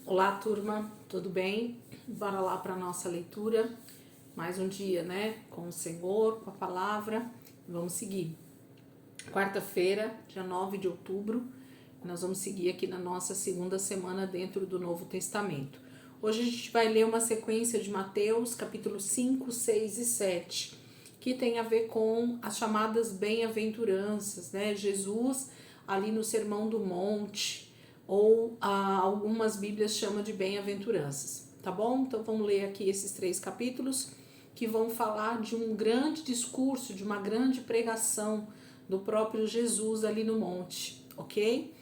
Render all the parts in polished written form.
Olá, turma, tudo bem? Bora lá para a nossa leitura. Mais um dia, né? Com o Senhor, com a palavra. Vamos seguir. Quarta-feira, dia 9 de outubro, nós vamos seguir aqui na nossa segunda semana dentro do Novo Testamento. Hoje a gente vai ler uma sequência de Mateus, capítulo 5, 6 e 7, que tem a ver com as chamadas bem-aventuranças, né? Jesus, ali no Sermão do Monte, ou algumas bíblias chamam de bem-aventuranças, tá bom? Então vamos ler aqui esses 3 capítulos que vão falar de um grande discurso, de uma grande pregação do próprio Jesus ali no monte, ok?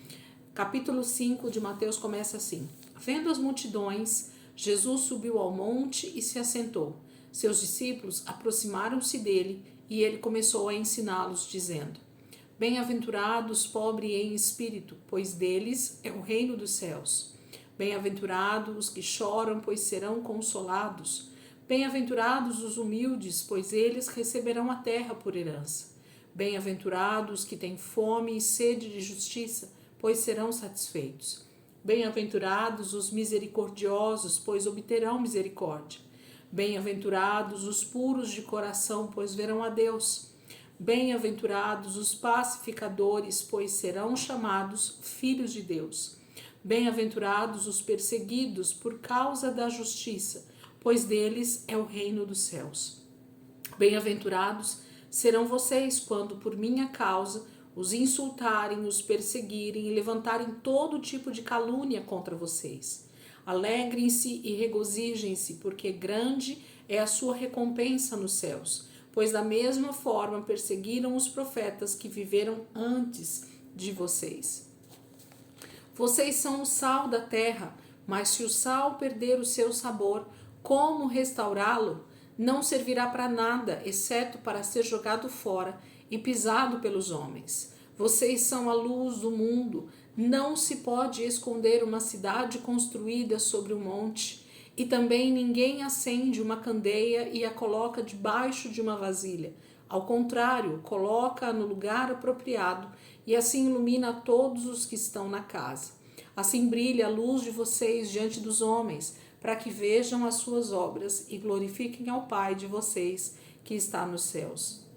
Capítulo 5 de Mateus começa assim: Vendo as multidões, Jesus subiu ao monte e se assentou. Seus discípulos aproximaram-se dele e ele começou a ensiná-los, dizendo: Bem-aventurados pobres em espírito, pois deles é o reino dos céus. Bem-aventurados os que choram, pois serão consolados. Bem-aventurados os humildes, pois eles receberão a terra por herança. Bem-aventurados os que têm fome e sede de justiça, pois serão satisfeitos. Bem-aventurados os misericordiosos, pois obterão misericórdia. Bem-aventurados os puros de coração, pois verão a Deus. Bem-aventurados os pacificadores, pois serão chamados filhos de Deus. Bem-aventurados os perseguidos por causa da justiça, pois deles é o reino dos céus. Bem-aventurados serão vocês quando, por minha causa, os insultarem, os perseguirem e levantarem todo tipo de calúnia contra vocês. Alegrem-se e regozijem-se, porque grande é a sua recompensa nos céus, pois da mesma forma perseguiram os profetas que viveram antes de vocês. Vocês são o sal da terra, mas se o sal perder o seu sabor, como restaurá-lo? Não servirá para nada, exceto para ser jogado fora e pisado pelos homens. Vocês são a luz do mundo. Não se pode esconder uma cidade construída sobre um monte. E também ninguém acende uma candeia e a coloca debaixo de uma vasilha. Ao contrário, coloca-a no lugar apropriado e assim ilumina a todos os que estão na casa. Assim brilha a luz de vocês diante dos homens, para que vejam as suas obras e glorifiquem ao Pai de vocês que está nos céus.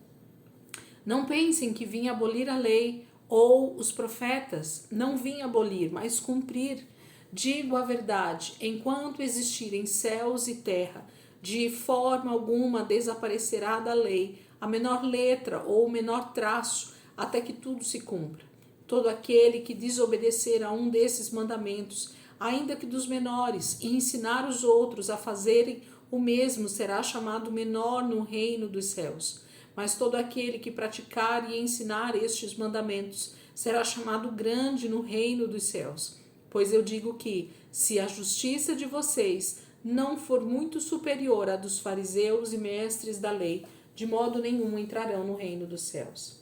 Não pensem que vim abolir a lei ou os profetas. Não vim abolir, mas cumprir. Digo a verdade, enquanto existirem céus e terra, de forma alguma desaparecerá da lei a menor letra ou o menor traço, até que tudo se cumpra. Todo aquele que desobedecer a um desses mandamentos, ainda que dos menores, e ensinar os outros a fazerem o mesmo, será chamado menor no reino dos céus. Mas todo aquele que praticar e ensinar estes mandamentos será chamado grande no reino dos céus. Pois eu digo que, se a justiça de vocês não for muito superior à dos fariseus e mestres da lei, de modo nenhum entrarão no reino dos céus.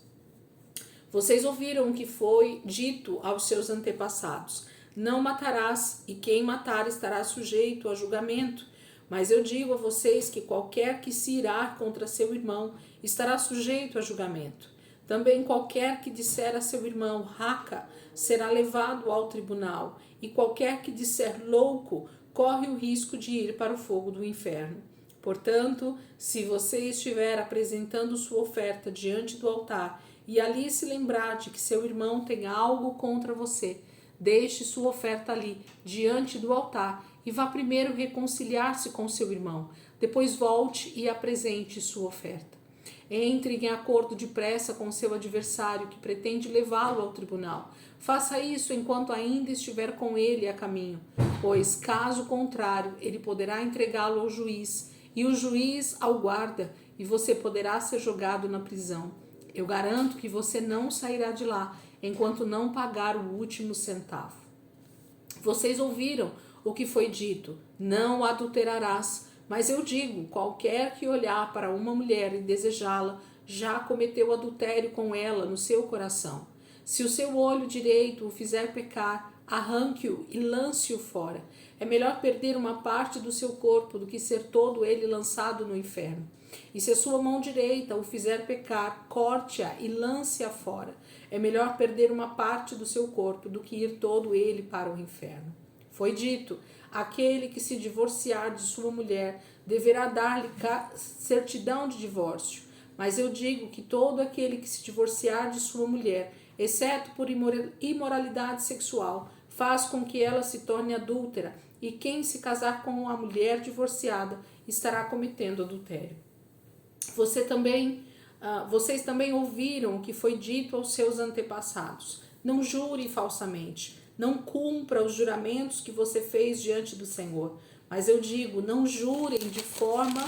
Vocês ouviram o que foi dito aos seus antepassados: não matarás, e quem matar estará sujeito a julgamento. Mas eu digo a vocês que qualquer que se irar contra seu irmão estará sujeito a julgamento. Também qualquer que disser a seu irmão raca será levado ao tribunal, e qualquer que disser louco corre o risco de ir para o fogo do inferno. Portanto, se você estiver apresentando sua oferta diante do altar e ali se lembrar de que seu irmão tem algo contra você, deixe sua oferta ali, diante do altar, e vá primeiro reconciliar-se com seu irmão. Depois volte e apresente sua oferta. Entre em acordo depressa com seu adversário que pretende levá-lo ao tribunal. Faça isso enquanto ainda estiver com ele a caminho, pois, caso contrário, ele poderá entregá-lo ao juiz, e o juiz ao guarda, e você poderá ser jogado na prisão. Eu garanto que você não sairá de lá enquanto não pagar o último centavo. Vocês ouviram o que foi dito: não adulterarás. Mas eu digo, qualquer que olhar para uma mulher e desejá-la, já cometeu adultério com ela no seu coração. Se o seu olho direito o fizer pecar, arranque-o e lance-o fora. É melhor perder uma parte do seu corpo do que ser todo ele lançado no inferno. E se a sua mão direita o fizer pecar, corte-a e lance-a fora. É melhor perder uma parte do seu corpo do que ir todo ele para o inferno. Foi dito: aquele que se divorciar de sua mulher deverá dar-lhe certidão de divórcio. Mas eu digo que todo aquele que se divorciar de sua mulher, exceto por imoralidade sexual, faz com que ela se torne adúltera, e quem se casar com uma mulher divorciada estará cometendo adultério. Vocês também ouviram o que foi dito aos seus antepassados: não jure falsamente, não cumpra os juramentos que você fez diante do Senhor. Mas eu digo: não jurem de forma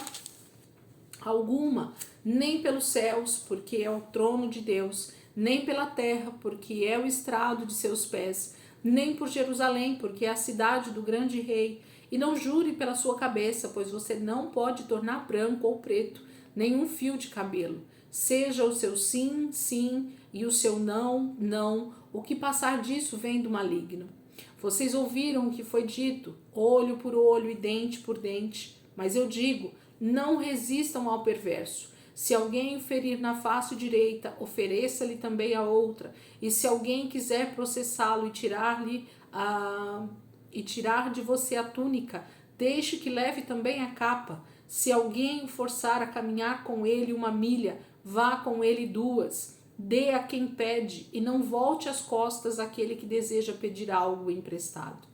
alguma, nem pelos céus, porque é o trono de Deus, nem pela terra, porque é o estrado de seus pés, nem por Jerusalém, porque é a cidade do grande rei. E não jure pela sua cabeça, pois você não pode tornar branco ou preto nenhum fio de cabelo. Seja o seu sim, sim, e o seu não, não. O que passar disso vem do maligno. Vocês ouviram o que foi dito: olho por olho e dente por dente. Mas eu digo: não resistam ao perverso. Se alguém o ferir na face direita, ofereça-lhe também a outra. E se alguém quiser processá-lo e tirar de você a túnica, deixe que leve também a capa. Se alguém o forçar a caminhar com ele 1 milha, vá com ele 2. Dê a quem pede e não volte as costas àquele que deseja pedir algo emprestado.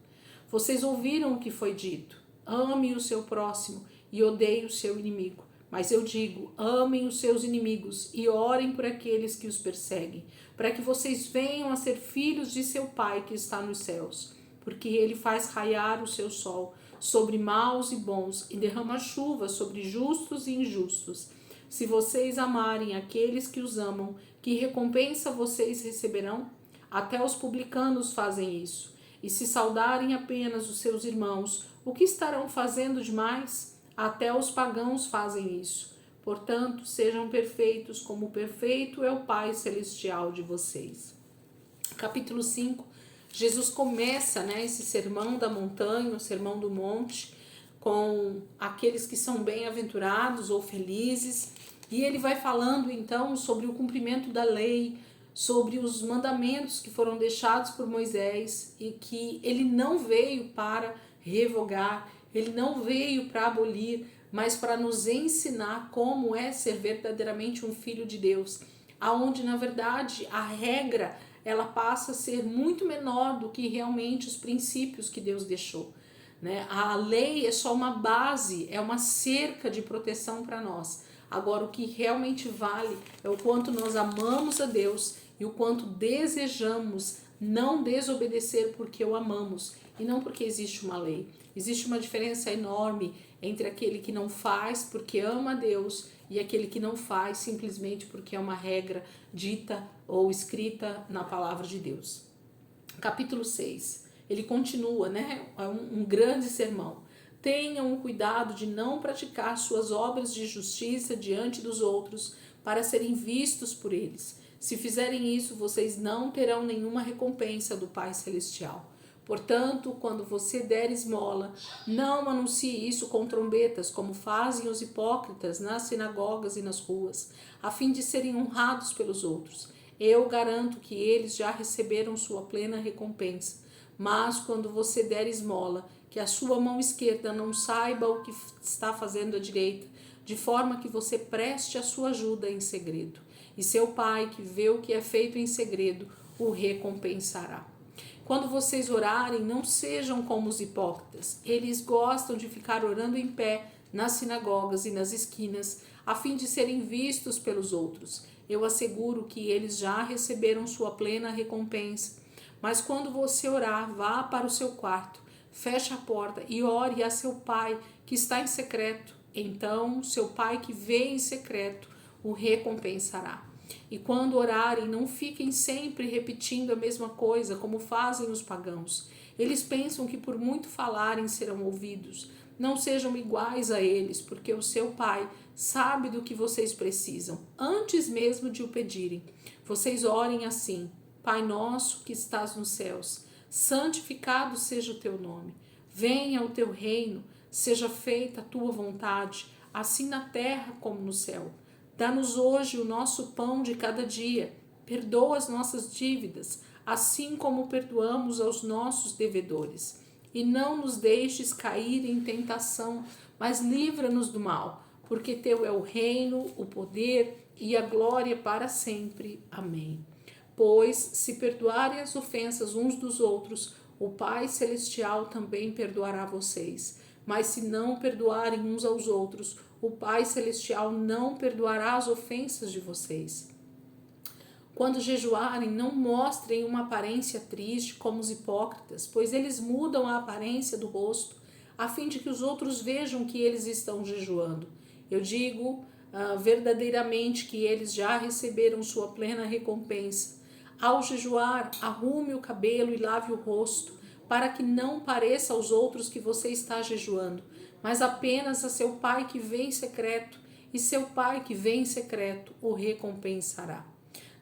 Vocês ouviram o que foi dito: ame o seu próximo e odeie o seu inimigo. Mas eu digo: amem os seus inimigos e orem por aqueles que os perseguem, para que vocês venham a ser filhos de seu Pai que está nos céus. Porque ele faz raiar o seu sol sobre maus e bons e derrama chuva sobre justos e injustos. Se vocês amarem aqueles que os amam, que recompensa vocês receberão? Até os publicanos fazem isso. E se saudarem apenas os seus irmãos, o que estarão fazendo demais? Até os pagãos fazem isso. Portanto, sejam perfeitos, como perfeito é o Pai Celestial de vocês. Capítulo 5, Jesus começa, esse sermão da montanha, o sermão do monte, com aqueles que são bem-aventurados ou felizes. E ele vai falando então sobre o cumprimento da lei, sobre os mandamentos que foram deixados por Moisés e que ele não veio para revogar, ele não veio para abolir, mas para nos ensinar como é ser verdadeiramente um filho de Deus, aonde na verdade a regra ela passa a ser muito menor do que realmente os princípios que Deus deixou. A lei é só uma base, é uma cerca de proteção para nós. Agora, o que realmente vale é o quanto nós amamos a Deus e o quanto desejamos não desobedecer porque o amamos e não porque existe uma lei. Existe uma diferença enorme entre aquele que não faz porque ama a Deus e aquele que não faz simplesmente porque é uma regra dita ou escrita na palavra de Deus. Capítulo 6, ele continua, É um grande sermão. Tenham cuidado de não praticar suas obras de justiça diante dos outros para serem vistos por eles. Se fizerem isso, vocês não terão nenhuma recompensa do Pai Celestial. Portanto, quando você der esmola, não anuncie isso com trombetas, como fazem os hipócritas nas sinagogas e nas ruas, a fim de serem honrados pelos outros. Eu garanto que eles já receberam sua plena recompensa. Mas quando você der esmola, que a sua mão esquerda não saiba o que está fazendo a direita, de forma que você preste a sua ajuda em segredo. E seu Pai, que vê o que é feito em segredo, o recompensará. Quando vocês orarem, não sejam como os hipócritas. Eles gostam de ficar orando em pé nas sinagogas e nas esquinas, a fim de serem vistos pelos outros. Eu asseguro que eles já receberam sua plena recompensa. Mas quando você orar, vá para o seu quarto, feche a porta e ore a seu Pai que está em secreto. Então, seu Pai que vê em secreto o recompensará. E quando orarem, não fiquem sempre repetindo a mesma coisa, como fazem os pagãos. Eles pensam que por muito falarem serão ouvidos. Não sejam iguais a eles, porque o seu Pai sabe do que vocês precisam, antes mesmo de o pedirem. Vocês orem assim: Pai nosso que estás nos céus, santificado seja o teu nome. Venha o teu reino, seja feita a tua vontade, assim na terra como no céu. Dá-nos hoje o nosso pão de cada dia. Perdoa as nossas dívidas, assim como perdoamos aos nossos devedores. e não nos deixes cair em tentação, mas livra-nos do mal, porque teu é o reino, o poder e a glória para sempre. Amém. Pois, se perdoarem as ofensas uns dos outros, o Pai Celestial também perdoará vocês. Mas se não perdoarem uns aos outros, o Pai Celestial não perdoará as ofensas de vocês. Quando jejuarem, não mostrem uma aparência triste como os hipócritas, pois eles mudam a aparência do rosto, a fim de que os outros vejam que eles estão jejuando. Eu digo verdadeiramente que eles já receberam sua plena recompensa. Ao jejuar, arrume o cabelo e lave o rosto, para que não pareça aos outros que você está jejuando, mas apenas a seu Pai que vê em secreto, e seu Pai que vê em secreto o recompensará.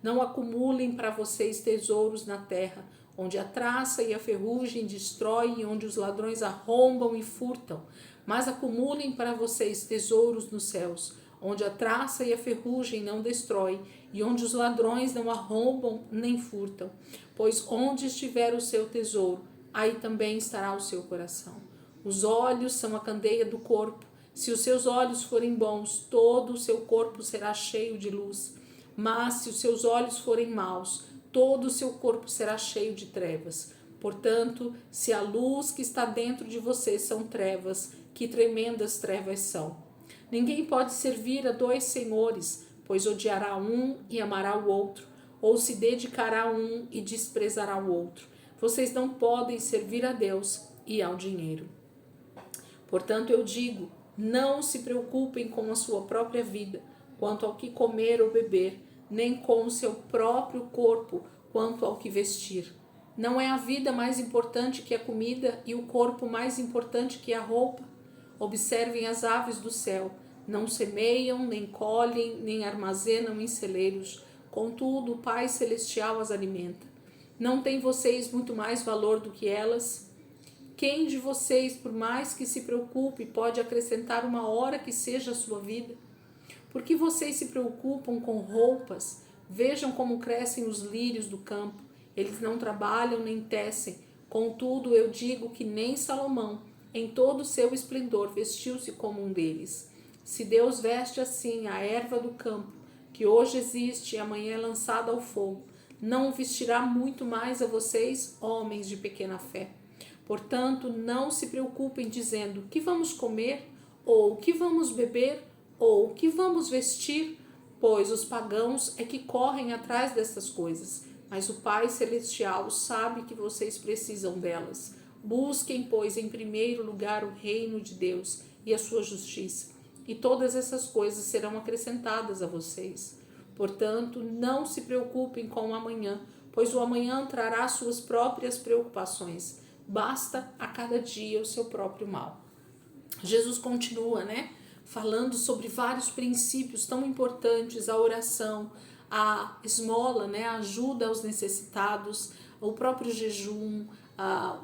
Não acumulem para vocês tesouros na terra, onde a traça e a ferrugem destroem, onde os ladrões arrombam e furtam, mas acumulem para vocês tesouros nos céus, onde a traça e a ferrugem não destroem, e onde os ladrões não arrombam nem furtam. Pois onde estiver o seu tesouro, aí também estará o seu coração. Os olhos são a candeia do corpo. Se os seus olhos forem bons, todo o seu corpo será cheio de luz. Mas se os seus olhos forem maus, todo o seu corpo será cheio de trevas. Portanto, se a luz que está dentro de você são trevas, que tremendas trevas são. Ninguém pode servir a dois senhores, pois odiará um e amará o outro, ou se dedicará a um e desprezará o outro. Vocês não podem servir a Deus e ao dinheiro. Portanto, eu digo, não se preocupem com a sua própria vida, quanto ao que comer ou beber, nem com o seu próprio corpo, quanto ao que vestir. Não é a vida mais importante que a comida e o corpo mais importante que a roupa? Observem as aves do céu, não semeiam, nem colhem, nem armazenam em celeiros, contudo o Pai Celestial as alimenta. Não têm vocês muito mais valor do que elas? Quem de vocês, por mais que se preocupe, pode acrescentar uma hora que seja a sua vida? Por que vocês se preocupam com roupas? Vejam como crescem os lírios do campo. Eles não trabalham nem tecem. Contudo, eu digo que nem Salomão, em todo o seu esplendor, vestiu-se como um deles. Se Deus veste assim a erva do campo, que hoje existe e amanhã é lançada ao fogo, não vestirá muito mais a vocês, homens de pequena fé. Portanto, não se preocupem dizendo: que vamos comer? Ou que vamos beber? Ou que vamos vestir? Pois os pagãos é que correm atrás dessas coisas, mas o Pai Celestial sabe que vocês precisam delas. Busquem, pois, em primeiro lugar o reino de Deus e a sua justiça, e todas essas coisas serão acrescentadas a vocês. Portanto, não se preocupem com o amanhã, pois o amanhã trará suas próprias preocupações. Basta a cada dia o seu próprio mal. Jesus continua, falando sobre vários princípios tão importantes: a oração, a esmola, a ajuda aos necessitados, o próprio jejum,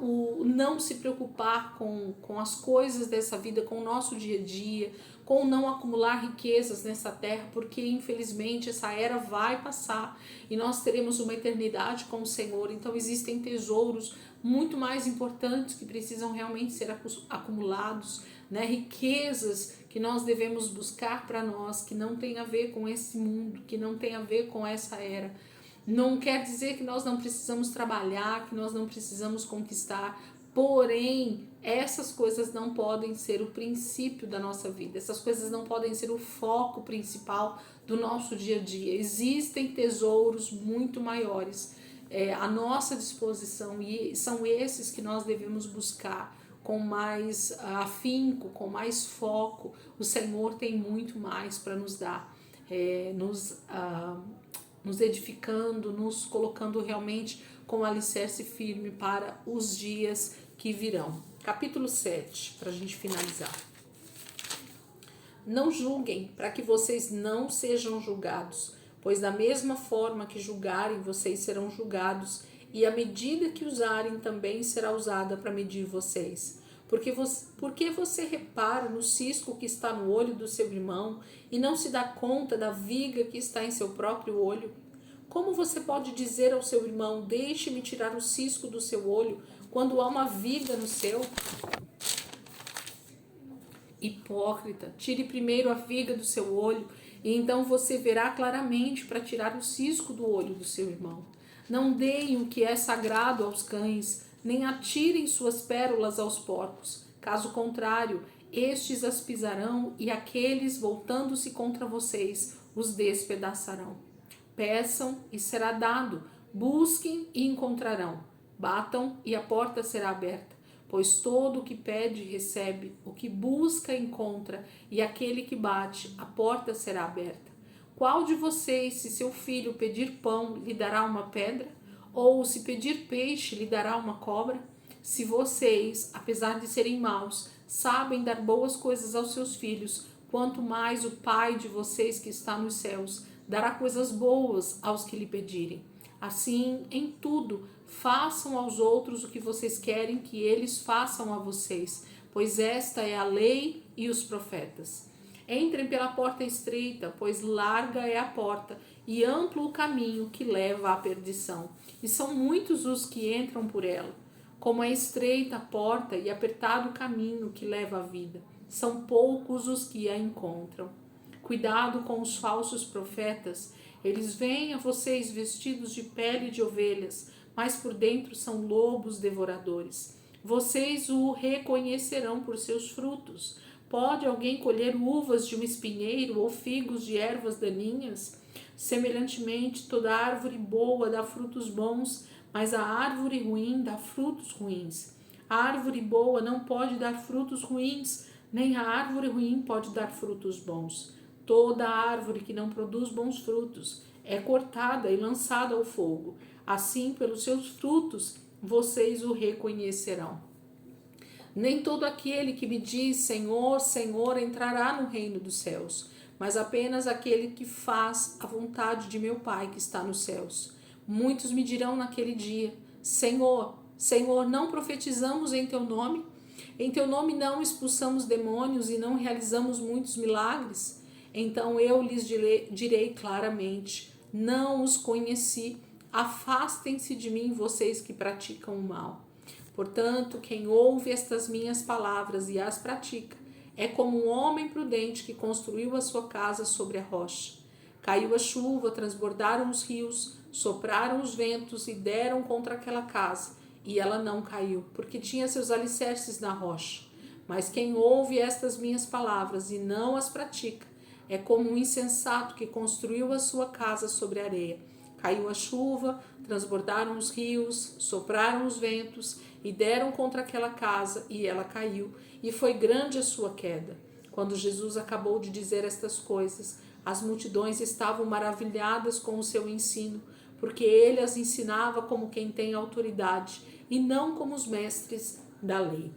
o não se preocupar com as coisas dessa vida, com o nosso dia a dia, com não acumular riquezas nessa terra, porque infelizmente essa era vai passar e nós teremos uma eternidade com o Senhor. Então existem tesouros muito mais importantes que precisam realmente ser acumulados, riquezas que nós devemos buscar para nós, que não tem a ver com esse mundo, que não tem a ver com essa era. Não quer dizer que nós não precisamos trabalhar, que nós não precisamos conquistar, porém, essas coisas não podem ser o princípio da nossa vida, essas coisas não podem ser o foco principal do nosso dia a dia. Existem tesouros muito maiores à nossa disposição e são esses que nós devemos buscar com mais afinco, com mais foco. O Senhor tem muito mais para nos dar, nos edificando, nos colocando realmente com alicerce firme para os dias que virão. Capítulo 7, para a gente finalizar. Não julguem, para que vocês não sejam julgados, pois da mesma forma que julgarem, vocês serão julgados, e a medida que usarem também será usada para medir vocês. Porque você repara no cisco que está no olho do seu irmão e não se dá conta da viga que está em seu próprio olho? Como você pode dizer ao seu irmão: deixe-me tirar o cisco do seu olho, quando há uma viga no seu? Hipócrita, tire primeiro a viga do seu olho, e então você verá claramente para tirar o cisco do olho do seu irmão. Não deem o que é sagrado aos cães, nem atirem suas pérolas aos porcos. Caso contrário, estes as pisarão, e aqueles, voltando-se contra vocês, os despedaçarão. Peçam e será dado, busquem e encontrarão, batam e a porta será aberta. Pois todo o que pede recebe, o que busca encontra, e aquele que bate, a porta será aberta. Qual de vocês, se seu filho pedir pão, lhe dará uma pedra? Ou se pedir peixe, lhe dará uma cobra? Se vocês, apesar de serem maus, sabem dar boas coisas aos seus filhos, quanto mais o Pai de vocês que está nos céus dará coisas boas aos que lhe pedirem. Assim, em tudo, façam aos outros o que vocês querem que eles façam a vocês, pois esta é a lei e os profetas. Entrem pela porta estreita, pois larga é a porta e amplo o caminho que leva à perdição, e são muitos os que entram por ela. Como é estreita a porta e apertado o caminho que leva à vida, são poucos os que a encontram. Cuidado com os falsos profetas. Eles vêm a vocês vestidos de pele de ovelhas, mas por dentro são lobos devoradores. Vocês o reconhecerão por seus frutos. Pode alguém colher uvas de um espinheiro ou figos de ervas daninhas? Semelhantemente, toda árvore boa dá frutos bons, mas a árvore ruim dá frutos ruins. A árvore boa não pode dar frutos ruins, nem a árvore ruim pode dar frutos bons. Toda árvore que não produz bons frutos é cortada e lançada ao fogo. Assim, pelos seus frutos, vocês o reconhecerão. Nem todo aquele que me diz Senhor, Senhor entrará no reino dos céus, mas apenas aquele que faz a vontade de meu Pai que está nos céus. Muitos me dirão naquele dia: Senhor, Senhor, não profetizamos em teu nome? Em teu nome não expulsamos demônios e não realizamos muitos milagres? Então eu lhes direi claramente: não os conheci, afastem-se de mim, vocês que praticam o mal. Portanto, quem ouve estas minhas palavras e as pratica, é como um homem prudente que construiu a sua casa sobre a rocha. Caiu a chuva, transbordaram os rios, sopraram os ventos e deram contra aquela casa, e ela não caiu, porque tinha seus alicerces na rocha. Mas quem ouve estas minhas palavras e não as pratica, é como um insensato que construiu a sua casa sobre a areia. Caiu a chuva, transbordaram os rios, sopraram os ventos e deram contra aquela casa, e ela caiu, e foi grande a sua queda. Quando Jesus acabou de dizer estas coisas, as multidões estavam maravilhadas com o seu ensino, porque ele as ensinava como quem tem autoridade, e não como os mestres da lei.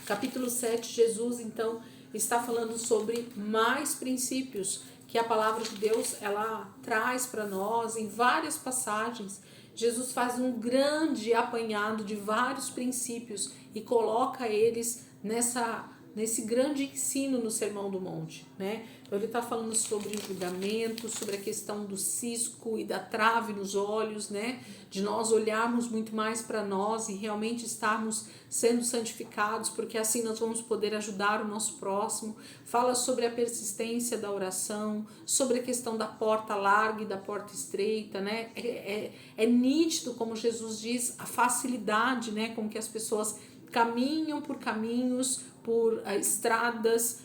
Capítulo 7, Jesus, então, está falando sobre mais princípios que a palavra de Deus ela traz para nós em várias passagens. Jesus faz um grande apanhado de vários princípios e coloca eles nesse grande ensino no Sermão do Monte, né? Então ele está falando sobre o julgamento, sobre a questão do cisco e da trave nos olhos, né? De nós olharmos muito mais para nós e realmente estarmos sendo santificados, porque assim nós vamos poder ajudar o nosso próximo. Fala sobre a persistência da oração, sobre a questão da porta larga e da porta estreita, né? É nítido, como Jesus diz, a facilidade, né? Com que as pessoas caminham por caminhos, por estradas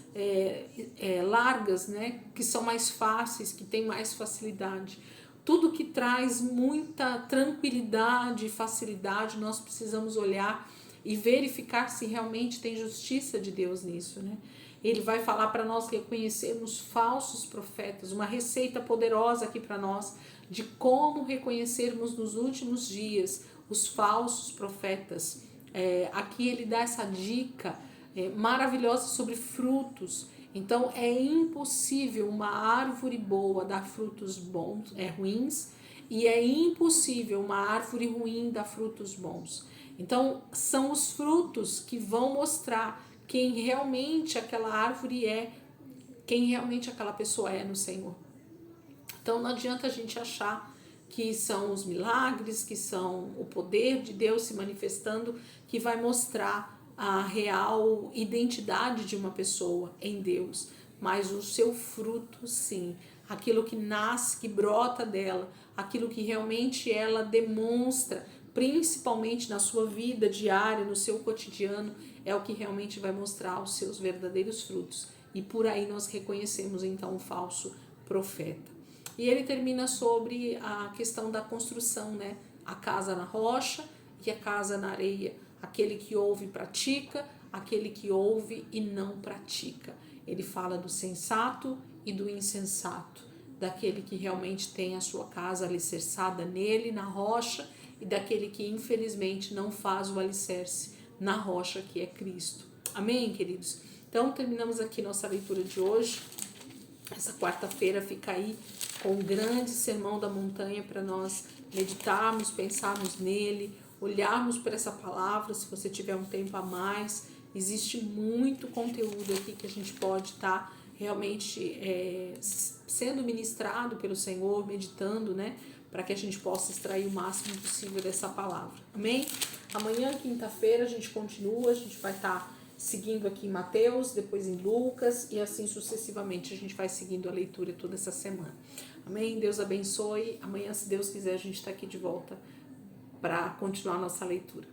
largas, né, que são mais fáceis, que têm mais facilidade. Tudo que traz muita tranquilidade e facilidade, nós precisamos olhar e verificar se realmente tem justiça de Deus nisso, né? Ele vai falar para nós reconhecermos falsos profetas, uma receita poderosa aqui para nós de como reconhecermos nos últimos dias os falsos profetas. Aqui ele dá essa dica maravilhosa sobre frutos. Então é impossível uma árvore boa dar frutos bons, ruins, e é impossível uma árvore ruim dar frutos bons. Então são os frutos que vão mostrar quem realmente aquela árvore é, quem realmente aquela pessoa é no Senhor. Então não adianta a gente achar que são os milagres, que são o poder de Deus se manifestando, que vai mostrar a real identidade de uma pessoa em Deus, mas o seu fruto, sim, aquilo que nasce, que brota dela, aquilo que realmente ela demonstra, principalmente na sua vida diária, no seu cotidiano, é o que realmente vai mostrar os seus verdadeiros frutos. E por aí nós reconhecemos então o falso profeta. E ele termina sobre a questão da construção, né? A casa na rocha e a casa na areia. Aquele que ouve e pratica, aquele que ouve e não pratica. Ele fala do sensato e do insensato, daquele que realmente tem a sua casa alicerçada nele, na rocha, e daquele que infelizmente não faz o alicerce na rocha que é Cristo. Amém, queridos? Então terminamos aqui nossa leitura de hoje. Essa quarta-feira fica aí com o grande sermão da montanha para nós meditarmos, pensarmos nele, olharmos para essa palavra. Se você tiver um tempo a mais, existe muito conteúdo aqui que a gente pode estar realmente sendo ministrado pelo Senhor, meditando, né? Para que a gente possa extrair o máximo possível dessa palavra. Amém? Amanhã, quinta-feira, a gente continua, a gente vai estar seguindo aqui em Mateus, depois em Lucas e assim sucessivamente. A gente vai seguindo a leitura toda essa semana. Amém? Deus abençoe. Amanhã, se Deus quiser, a gente está aqui de volta para continuar a nossa leitura.